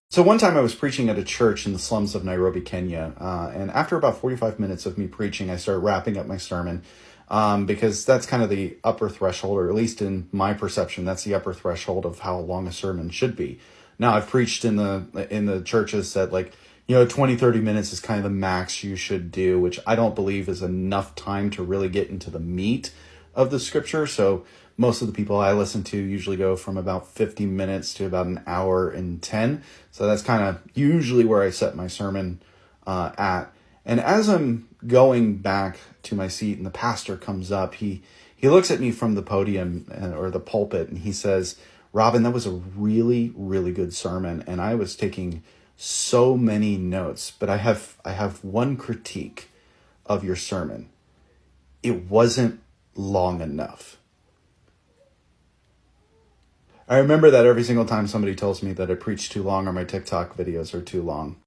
So one time I was preaching at a church in the slums of Nairobi, Kenya, and after about 45 minutes of me preaching, I started wrapping up my sermon because that's kind of the upper threshold, or at least in my perception, that's the upper threshold of how long a sermon should be. Now, I've preached in the churches that, like, 20, 30 minutes is kind of the max you should do, which I don't believe is enough time to really get into the meat of the scripture. So most of the people I listen to usually go from about 50 minutes to about an hour and 10. So that's kind of usually where I set my sermon at. And as I'm going back to my seat and the pastor comes up, he looks at me from the podium or the pulpit, and he says, "Robin, that was a really, really good sermon. And I was taking so many notes, but I have one critique of your sermon. It wasn't long enough." I remember that every single time somebody tells me that I preach too long or my TikTok videos are too long.